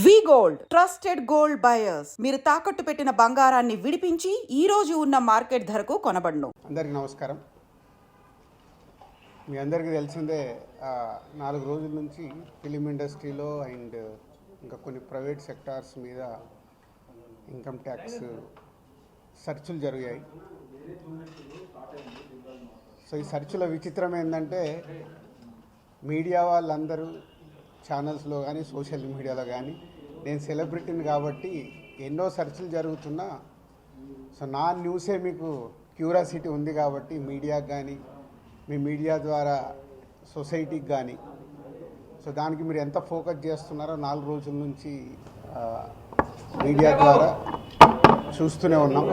వి gold trusted gold buyers మీరు తాకట్టు పెట్టిన బంగారాన్ని విడిపించి ఈ రోజు ఉన్న మార్కెట్ ధరకు కొనబడును. అందరికీ నమస్కారం. మీ అందరికీ తెలిసిందే 4 రోజుల నుంచి ఫిలిం ఇండస్ట్రీలో అండ్ ఇంకా కొన్ని ప్రైవేట్ సెక్టార్స్ మీద ఇన్కమ్ ట్యాక్స్ సెర్చులు జరిగాయి. సో ఈ సెర్చుల విచిత్రం ఏంటంటే మీడియా వాళ్ళందరూ ఛానల్స్లో కానీ సోషల్ మీడియాలో కానీ నేను సెలబ్రిటీని కాబట్టి ఎన్నో సెర్చ్లు జరుగుతున్నా సో నా న్యూసే మీకు క్యూరియాసిటీ ఉంది కాబట్టి మీడియాకి కానీ మీ మీడియా ద్వారా సొసైటీకి కానీ సో దానికి మీరు ఎంత ఫోకస్ చేస్తున్నారో 4 రోజుల నుంచి మీడియా ద్వారా చూస్తూనే ఉన్నాం.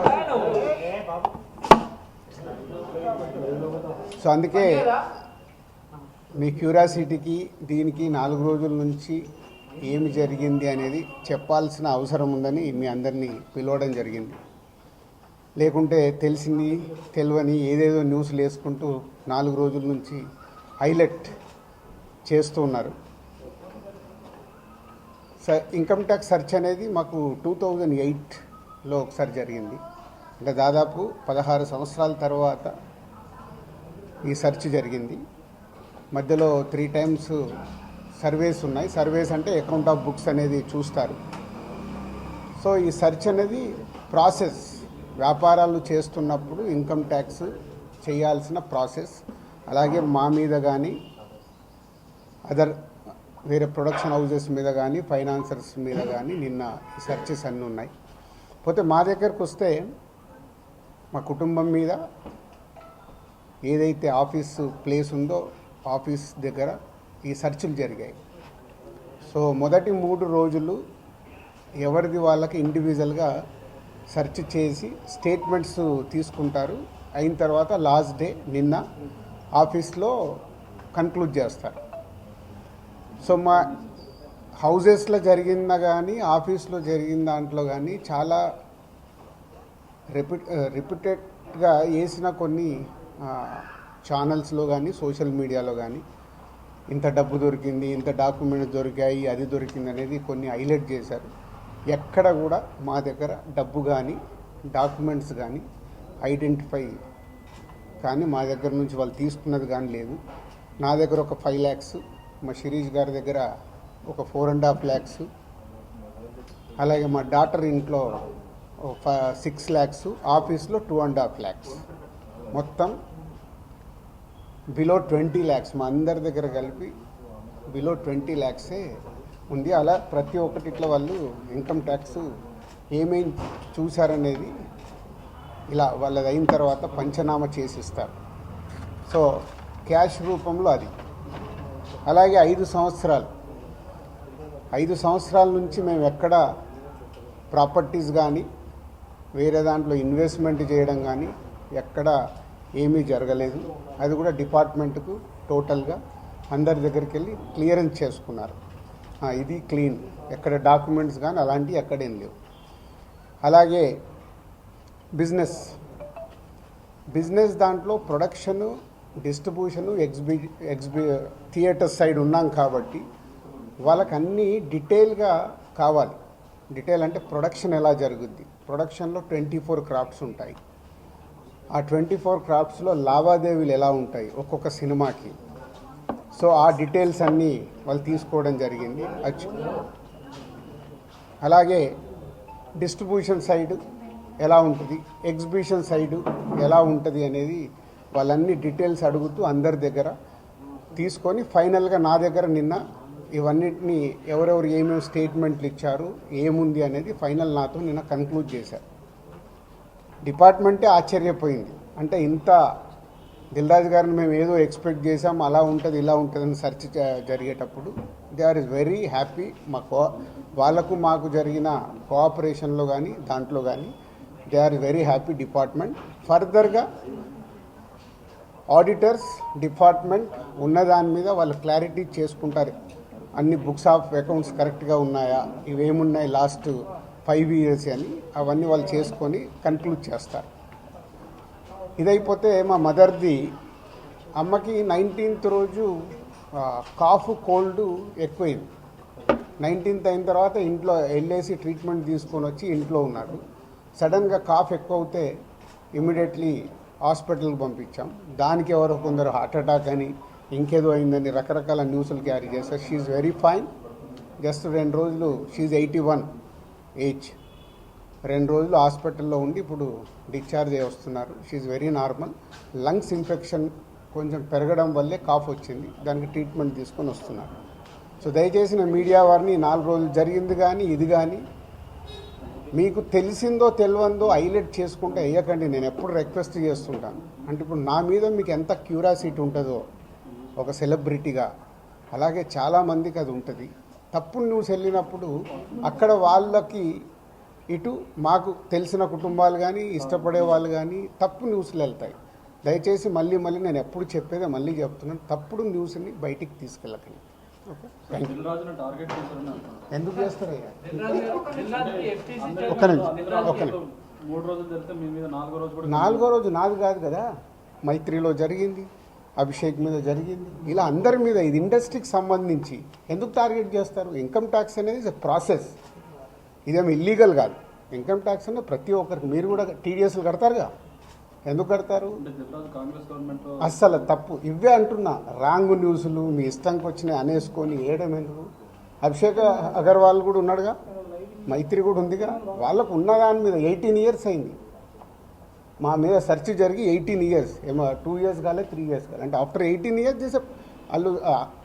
సో అందుకే మీ క్యూరియాసిటీకి దీనికి 4 రోజుల నుంచి ఏమి జరిగింది అనేది చెప్పాల్సిన అవసరం ఉందని మీ అందరినీ పిలవడం జరిగింది. లేకుంటే తెలిసింది తెలియని ఏదేదో న్యూస్లు వేసుకుంటూ 4 రోజుల నుంచి హైలైట్ చేస్తూ ఉన్నారు. ఇన్కమ్ ట్యాక్స్ సెర్చ్ అనేది మాకు 2008లో ఒకసారి జరిగింది. అంటే దాదాపు 16 సంవత్సరాల తర్వాత ఈ సెర్చ్ జరిగింది. మధ్యలో 3 times సర్వేస్ ఉన్నాయి. సర్వేస్ అంటే అకౌంట్ ఆఫ్ బుక్స్ అనేది చూస్తారు. సో ఈ సెర్చ్ అనేది ప్రాసెస్, వ్యాపారాలు చేస్తున్నప్పుడు ఇన్కమ్ ట్యాక్స్ చేయాల్సిన ప్రాసెస్. అలాగే మా మీద కానీ అదర్ వేరే ప్రొడక్షన్ హౌజెస్ మీద కానీ ఫైనాన్సర్స్ మీద కానీ నిన్న ఈ సెర్చెస్ అన్నీ ఉన్నాయి. పోతే మా దగ్గరకు వస్తే మా కుటుంబం మీద ఏదైతే ఆఫీసు ప్లేస్ ఉందో ఆఫీస్ దగ్గర ఈ సెర్చ్లు జరిగాయి. సో మొదటి 3 రోజులు ఎవరిది వాళ్ళకి ఇండివిజువల్గా సెర్చ్ చేసి స్టేట్మెంట్స్ తీసుకుంటారు. అయిన తర్వాత లాస్ట్ డే నిన్న ఆఫీస్లో కన్క్లూడ్ చేస్తారు. సో మా హౌజెస్లో జరిగిందా కానీ ఆఫీస్లో జరిగిన దాంట్లో కానీ చాలా రిపీటెడ్గా వేసిన కొన్ని ఛానల్స్లో కానీ సోషల్ మీడియాలో కానీ ఇంత డబ్బు దొరికింది, ఇంత డాక్యుమెంట్స్ దొరికాయి, అది దొరికింది అనేది కొన్ని హైలైట్ చేశారు. ఎక్కడ కూడా మా దగ్గర డబ్బు కానీ డాక్యుమెంట్స్ కానీ ఐడెంటిఫై కానీ మా దగ్గర నుంచి వాళ్ళు తీసుకున్నది కానీ లేదు. నా దగ్గర ఒక 5 lakhs, మా శిరీష్ గారి దగ్గర ఒక 4.5 lakhs, అలాగే మా డాటర్ ఇంట్లో 6 lakhs, ఆఫీస్లో 2.5 lakhs, మొత్తం బిలో 20 lakhs. మా అందరి దగ్గర కలిపి బిలో 20 lakhs ఉంది. అలా ప్రతి ఒక్కటి ఇట్లా వాళ్ళు ఇన్కమ్ ట్యాక్స్ ఏమేమి చూశారనేది ఇలా వాళ్ళది అయిన తర్వాత పంచనామా చేసిస్తారు. సో క్యాష్ రూపంలో అది. అలాగే 5 సంవత్సరాల నుంచి మేము ఎక్కడ ప్రాపర్టీస్ కానీ వేరే దాంట్లో ఇన్వెస్ట్మెంట్ చేయడం కానీ ఎక్కడ ఏమీ జరగలేదు. అది కూడా డిపార్ట్మెంట్కు టోటల్గా అందరి దగ్గరికి వెళ్ళి క్లియరెన్స్ చేసుకున్నారు. ఇది క్లీన్, ఎక్కడ డాక్యుమెంట్స్ కానీ అలాంటివి ఎక్కడేం లేవు. అలాగే బిజినెస్ దాంట్లో ప్రొడక్షను, డిస్ట్రిబ్యూషను, థియేటర్ సైడ్ ఉన్నాం కాబట్టి వాళ్ళకి అన్నీ డీటెయిల్గా కావాలి. డీటెయిల్ అంటే ప్రొడక్షన్ ఎలా జరుగుద్ది, ప్రొడక్షన్లో 24 క్రాఫ్ట్స్ ఉంటాయి. ఆ 24 క్రాఫ్ట్స్లో లావాదేవీలు ఎలా ఉంటాయి ఒక్కొక్క సినిమాకి. సో ఆ డీటెయిల్స్ అన్నీ వాళ్ళు తీసుకోవడం జరిగింది. అలాగే డిస్ట్రిబ్యూషన్ సైడ్ ఎలా ఉంటుంది, ఎగ్జిబిషన్ సైడ్ ఎలా ఉంటుంది అనేది వాళ్ళన్ని డీటెయిల్స్ అడుగుతూ అందరి దగ్గర తీసుకొని ఫైనల్గా నా దగ్గర నిన్న ఇవన్నిటిని ఎవరెవరు ఏమేమి స్టేట్మెంట్లు ఇచ్చారు, ఏముంది అనేది ఫైనల్ నాతో నిన్న కన్క్లూడ్ చేశారు. డిపార్ట్మెంటే ఆశ్చర్యపోయింది. అంటే ఇంత దిల్రాజ్ గారిని మేము ఏదో ఎక్స్పెక్ట్ చేసాం, అలా ఉంటుంది ఇలా ఉంటుందని సెర్చ్ జరిగేటప్పుడు దే ఆర్ వెరీ హ్యాపీ. వాళ్ళకు మాకు జరిగిన కోఆపరేషన్లో కానీ దాంట్లో కానీ they are very happy department. ఫర్దర్గా ఆడిటర్స్ డిపార్ట్మెంట్ ఉన్నదాని మీద వాళ్ళు క్లారిటీ చేసుకుంటారు. అన్ని బుక్స్ ఆఫ్ అకౌంట్స్ కరెక్ట్గా ఉన్నాయా, ఇవేమున్నాయి లాస్ట్ 5 years అని అవన్నీ వాళ్ళు చేసుకొని కన్క్లూడ్ చేస్తారు. ఇదైపోతే మా మదర్ది, అమ్మకి 19th రోజు కాఫ్ కోల్డ్ ఎక్కువైంది. 19th అయిన తర్వాత ఇంట్లో వెళ్ళేసి ట్రీట్మెంట్ తీసుకొని వచ్చి ఇంట్లో ఉన్నారు. సడన్గా కాఫ్ ఎక్కువ అవుతే ఇమీడియట్లీ హాస్పిటల్కి పంపించాం. దానికి ఎవరో కొందరు హార్ట్ అటాక్ అని ఇంకేదో అయిందని రకరకాల న్యూస్లు క్యారీ చేస్తారు. She very fine. జస్ట్ 2 రోజులు షీఈ్ 81 ఏజ్. 2 రోజులు హాస్పిటల్లో ఉండి ఇప్పుడు డిశ్చార్జ్ అయ్యి వస్తున్నారు. She's very normal. Lungs infection కొంచెం పెరగడం వల్లే కాఫ్ వచ్చింది. దానికి ట్రీట్మెంట్ తీసుకొని వస్తున్నారు. సో దయచేసి నా మీడియా వారిని 4 రోజులు జరిగింది కానీ ఇది కానీ మీకు తెలిసిందో తెలియందో హైలైట్ చేసుకుంటే వేయకండి. నేను ఎప్పుడు రిక్వెస్ట్ చేస్తుంటాను. అంటే ఇప్పుడు నా మీద మీకు ఎంత క్యూరియాసిటీ ఉంటుందో ఒక సెలబ్రిటీగా, అలాగే చాలామందికి అది ఉంటుంది. తప్పుడు న్యూస్ వెళ్ళినప్పుడు అక్కడ వాళ్ళకి ఇటు మాకు తెలిసిన కుటుంబాలు కానీ ఇష్టపడే వాళ్ళు కానీ తప్పు న్యూస్లు వెళ్తాయి. దయచేసి మళ్ళీ నేను ఎప్పుడు చెప్పేదే మళ్ళీ చెప్తున్నాను, తప్పుడు న్యూస్ని బయటికి తీసుకెళ్ళకండి. Okay, thank you. ఎందుకు చేస్తారయ్యా? ఒక్క నిమిషం. 4వ రోజు నాది కాదు కదా, మైత్రిలో జరిగింది, అభిషేక్ మీద జరిగింది, ఇలా అందరి మీద. ఇది ఇండస్ట్రీకి సంబంధించి ఎందుకు టార్గెట్ చేస్తారు? ఇన్కమ్ ట్యాక్స్ అనేది ప్రాసెస్, ఇదేమి ఇల్లీగల్ కాదు. ఇన్కమ్ ట్యాక్స్ అనేది ప్రతి ఒక్కరికి, మీరు కూడా టీడీఎస్లు కడతారుగా, ఎందుకు కడతారు? అస్సలు తప్పు. ఇవే అంటున్నా, రాంగ్ న్యూస్లు మీ ఇష్టంకి వచ్చినాయి అనేసుకొని వేయడం ఎందుకు? అభిషేక్ అగర్వాల్ కూడా ఉన్నాడుగా, మైత్రి కూడా ఉందిగా, వాళ్ళకు ఉన్నదాని మీద 18 years అయింది. మా మీద సెర్చ్ జరిగి 18 years, ఏమో 2 years కాలే 3 years కాలే. అంటే ఆఫ్టర్ 18 years చేసే వాళ్ళు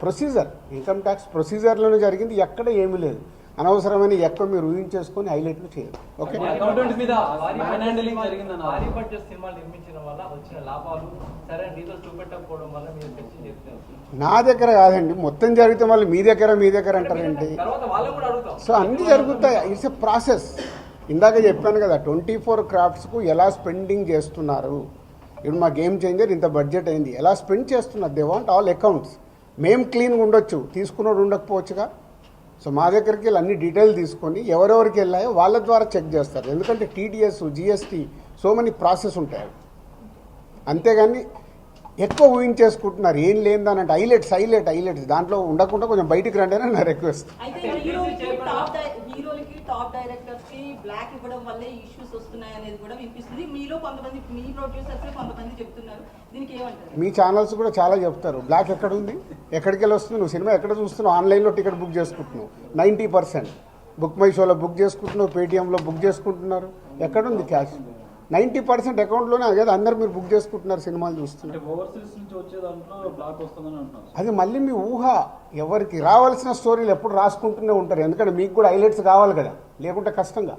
ప్రొసీజర్, ఇన్కమ్ ట్యాక్స్ ప్రొసీజర్లోనే జరిగింది, ఎక్కడ ఏమీ లేదు. అనవసరమైన ఎక్కువ మీరు ఊహించేసుకొని హైలైట్లు చేయరు. ఓకే, నా దగ్గర కాదండి, మొత్తం జరిగితే మళ్ళీ మీ దగ్గర అంటారండి. సో అన్నీ జరుగుతాయి. It's a process. ఇందాక చెప్పాను కదా, 24 క్రాఫ్ట్స్కు ఎలా స్పెండింగ్ చేస్తున్నారు. ఇప్పుడు మా గేమ్ చేంజర్ ఇంత బడ్జెట్ అయింది, ఎలా స్పెండ్ చేస్తున్నారు. They want all accounts. మేము క్లీన్గా ఉండొచ్చు, తీసుకున్నోడు ఉండకపోవచ్చుగా. సో మా దగ్గరికి వెళ్ళి అన్ని డీటెయిల్ తీసుకొని ఎవరెవరికి వెళ్ళాయో వాళ్ళ ద్వారా చెక్ చేస్తారు. ఎందుకంటే TDS, GST, so many process ఉంటాయి. అంతేగాని ఎక్కువ ఊహించేసుకుంటున్నారు, ఏం లేదని. అంటే హైలైట్స్ దాంట్లో ఉండకుండా కొంచెం బయటికి రండి అని నా రిక్వెస్ట్. టాప్ డైరెక్టర్స్ కి బ్లాక్ ఇవ్వడం వల్లే ఇష్యూస్ వస్తున్నాయి అనేది కూడా వినిపిస్తుంది. మీలో కొంతమంది, మీ ప్రొడ్యూసర్స్ కొంతమంది చెప్తున్నారు, దీనికి ఏమంటారు? మీ ఛానల్స్ కూడా చాలా చెప్తారు, బ్లాక్ ఎక్కడ ఉంది, ఎక్కడికి వెళ్ళి వస్తుంది, నువ్వు సినిమా ఎక్కడ చూస్తున్నావు, ఆన్లైన్లో టికెట్ బుక్ చేసుకుంటున్నావు, 90% బుక్ మై షోలో బుక్ చేసుకుంటున్నావు, పేటీఎంలో బుక్ చేసుకుంటున్నారు. ఎక్కడుంది క్యాష్? 90% అకౌంట్లోనే కదా అందరు మీరు బుక్ చేసుకుంటున్నారు, సినిమాలు చూస్తున్నారు. అది మళ్ళీ మీ ఊహ. ఎవరికి రావాల్సిన స్టోరీలు ఎప్పుడు రాసుకుంటూనే ఉంటారు. ఎందుకంటే మీకు కూడా హైలైట్స్ కావాలి కదా, లేకుంటే కష్టంగా.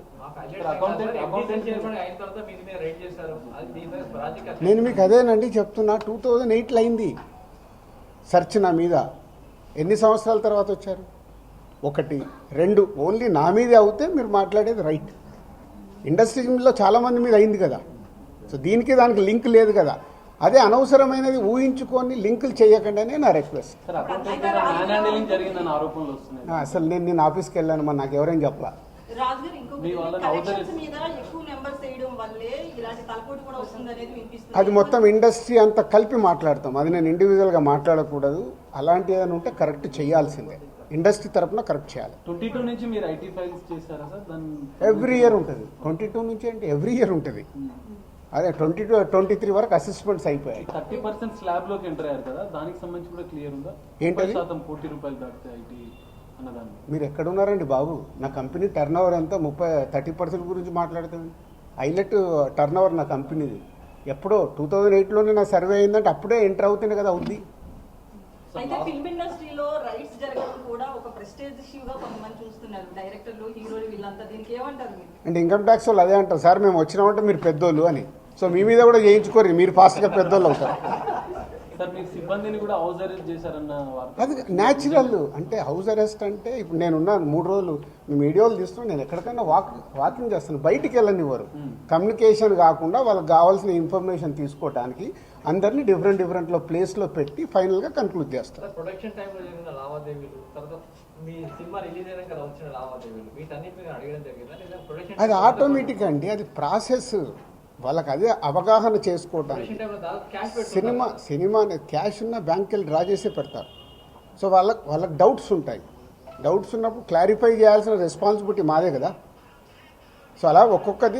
నేను మీకు అదేనండి చెప్తున్నా, 2008లో అయింది సెర్చ్ నా మీద. ఎన్ని సంవత్సరాల తర్వాత వచ్చారు? 1, 2 ఓన్లీ నా మీదే అవుతే మీరు మాట్లాడేది రైట్. ఇండస్ట్రీలో చాలామంది మీద అయింది కదా. సో దానికి లింక్ లేదు కదా. అదే అనవసరమైనది ఊహించుకొని లింకులు చేయకండి అనే నా రిక్వెస్ట్. అసలు నేను ఆఫీస్కి వెళ్ళాను, మరి నాకు ఎవరైనా చెప్పలా. అది మొత్తం ఇండస్ట్రీ అంతా కలిపి మాట్లాడతాం. అది నేను ఇండివిజువల్గా మాట్లాడకూడదు. అలాంటి ఏదైనా ఉంటే కరెక్ట్ చేయాల్సిందే, ఇండస్ట్రీ తరఫున కరెక్ట్ చేయాలి. 22 నుంచి మీరు ఐటీ ఫైల్స్ చేశారా సార్? ఎవ్రీ ఇయర్ ఉంటుంది. 22 నుంచి అంటే ఎవ్రీ ఇయర్ ఉంటుంది. అదే 22, 23 వరకు అసెస్మెంట్స్ అయిపోయాయి. 30% స్లాబ్ లోకి ఎంటర్ అయ్యారు కదా, దానికి సంబంధించి కూడా క్లియర్ ఉందా? ఏంటి శాతం ₹1 కోటి దాటితే ఐటీ అన్నదాన్ని? మీరు ఎక్కడున్నారండి బాబు? నా కంపెనీ టర్న్ ఓవర్ ఎంత? 30% గురించి మాట్లాడుతుంది. హైలైట్ టర్న్ ఓవర్ నా కంపెనీది. ఎప్పుడో 2008లోనే నా సర్వే అయిందంటే అప్పుడే ఎంటర్ అవుతుంది కదా, ఉంది. అయితే ఫిల్మ్ ఇండస్ట్రీలో రైట్స్ జరగడం కూడా ఒక ప్రెస్టేజ్ ఇష్యూగా కొంతమంది చూస్తున్నారు, డైరెక్టర్లు, హీరోలు, వీళ్ళంతా. దీనికి ఏమంటారు మీరు? అంటే ఇన్కమ్ ట్యాక్స్ వాళ్ళు అదే అంటారు, సార్ మేము వచ్చినామంటే మీరు పెద్దోళ్ళు అని. సో మీ మీద కూడా చేయించుకోరు, మీరు ఫాస్ట్గా పెద్దోళ్ళు అవుతారు. సార్ మీకు సిబ్బందిని కూడా హౌస్ అరెస్ట్ చేశారన్న వార్త. అది న్యాచురల్. అంటే హౌస్ అరెస్ట్ అంటే ఇప్పుడు నేనున్నాను 3 రోజులు, మీ వీడియోలు తీస్తున్నాను, నేను ఎక్కడికైనా వాకింగ్ చేస్తాను, బయటికి వెళ్ళనివ్వరు. కమ్యూనికేషన్ కాకుండా వాళ్ళకి కావాల్సిన ఇన్ఫర్మేషన్ తీసుకోవడానికి అందరినీ డిఫరెంట్లో ప్లేస్లో పెట్టి ఫైనల్గా కన్క్లూడ్ చేస్తారు. ప్రొడక్షన్ టైంలో జరిగిన లావాదేవీలు, తర్వాత మీ సినిమా రిలీజ్ అయినాక వచ్చిన లావాదేవీలు, వీటన్నిటి మీద అడగడం జరిగిందా లేదా? ప్రొడక్షన్ అది ఆటోమేటిక్ అండి, అది ప్రాసెస్. వాళ్ళకి అదే అవగాహన చేసుకోవడానికి. సినిమా క్యాష్ ఉన్న బ్యాంక్కి వెళ్ళి డ్రా చేసే పెడతారు. సో వాళ్ళకి డౌట్స్ ఉంటాయి. డౌట్స్ ఉన్నప్పుడు క్లారిఫై చేయాల్సిన రెస్పాన్సిబిలిటీ మాదే కదా. సో అలా ఒక్కొక్కటి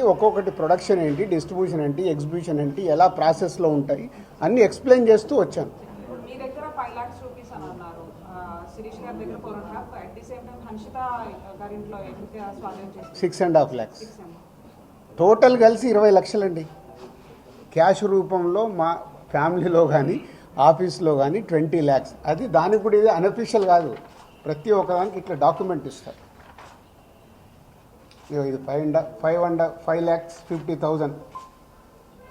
ప్రొడక్షన్ ఏంటి, డిస్ట్రిబ్యూషన్ ఏంటి, ఎగ్జిబిషన్ ఏంటి, ఎలా ప్రాసెస్లో ఉంటాయి అన్నీ ఎక్స్ప్లెయిన్ చేస్తూ వచ్చాను. మీ దగ్గర 5 lakhs రూపీస్ అని అన్నారు, శిరీష్ గారి దగ్గర 4.5, at the same time Hanshitha గారింట్లో ఎంత స్వాధీనం చేస్తారు? 6.5 lakhs టోటల్ కలిసి 20 లక్షలండి. క్యాష్ రూపంలో మా ఫ్యామిలీలో కానీ ఆఫీస్లో కానీ 20 lakhs. అది దానికి కూడా ఇది అన్అఫీషియల్ కాదు, ప్రతి ఒక్కదానికి ఇట్లా డాక్యుమెంట్ ఇస్తారు. ఇది 5,50,000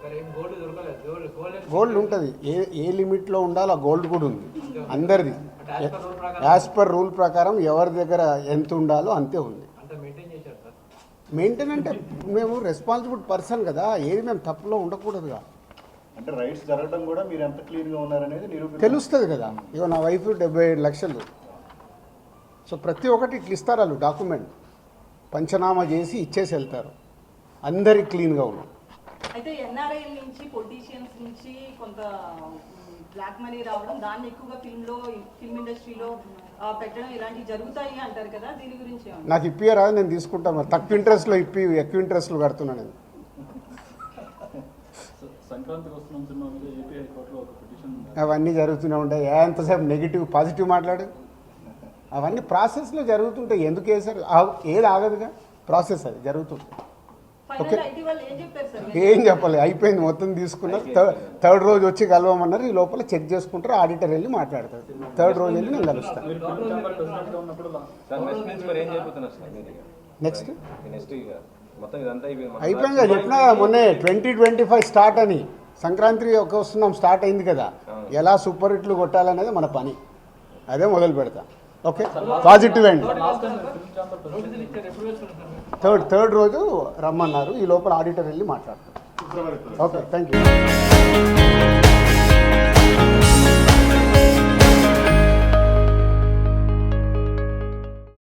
సరే గోల్డ్ దొరకలేదు, గోల్డ్ ఉంటుంది. ఏ లిమిట్లో ఉండాలో ఆ గోల్డ్ కూడా ఉంది అందరిది. యాజ్ పర్ రూల్ ప్రకారం ఎవరి దగ్గర ఎంత ఉండాలో అంతే ఉంది. అంత మెయింటైన్ చేశారు సార్. మెయింటైన్ అంటే మేము రెస్పాన్సిబుల్ పర్సన్ కదా, ఏది మేము తప్పులో ఉండకూడదుగా. అంటే రైట్స్ జరగడం కూడా మీరు ఎంత క్లీన్గా ఉన్నారనేది తెలుస్తుంది కదా. ఇగో నా వైఫ్ 77 లక్షలు. సో ప్రతి ఒక్కటి ఇట్లా ఇస్తారు వాళ్ళు డాక్యుమెంట్, పంచనామా చేసి ఇచ్చేసి వెళ్తారు. అందరికి క్లీన్గా ఉన్నాం. అయితే ఎన్ఆర్ఐ నుంచి పొలిటీషియన్స్ నుంచి కొంత బ్లాక్ మనీ రావడం, దాన్ని ఎక్కువగా ఫిల్మ్ ఇండస్ట్రీలో పెట్టడం ఇలాంటివి జరుగుతాయి అంటారు కదా, దీని గురించి నాకు ఇప్పియరాదు, నేను తీసుకుంటాను. మరి తక్కువ ఇంట్రెస్ట్లో ఎక్కువ ఇంట్రెస్ట్లు కడుతున్నాను నేను. సంక్రాంతికి వస్తున్న సినిమా మీద ఏపీ హైకోర్టులో ఒక పిటిషన్ అవన్నీ జరుగుతూనే ఉంటాయి. ఎంతసేపు నెగిటివ్ పాజిటివ్ మాట్లాడు. అవన్నీ ప్రాసెస్లో జరుగుతుంటాయి. ఎందుకు వేసారు, ఏది ఆగదుగా, ప్రాసెస్ అది జరుగుతుంది. ఓకే, ఐటీ వాళ్ళు ఏం చెప్పారు సార్? ఏం చెప్పాలి, అయిపోయింది, మొత్తం తీసుకున్నారు. థర్డ్ రోజు వచ్చి కలవమన్నారు. ఈ లోపల చెక్ చేసుకుంటారు, ఆడిటర్ వెళ్ళి మాట్లాడతారు. థర్డ్ రోజు వెళ్ళి నేను కలుస్తాను. మీరు ఫిల్మ్ ఛాంబర్ ప్రెసిడెంట్గా ఉన్నప్పుడు నెక్స్ట్ మొత్తం ఇదంతా అయిపోయింది కదా, చెప్పినా మొన్నే 2025 స్టార్ట్ అని. సంక్రాంతి వస్తున్నాం, స్టార్ట్ అయింది కదా. ఎలా సూపర్ హిట్లు కొట్టాలనేది మన పని, అదే మొదలు పెడతా. ఓకే, పాజిటివ్ అండి. థర్డ్ రోజు రమ్మన్నారు. ఈ లోపల ఆడిటర్ వెళ్ళి మాట్లాడతారు. Okay, thank you.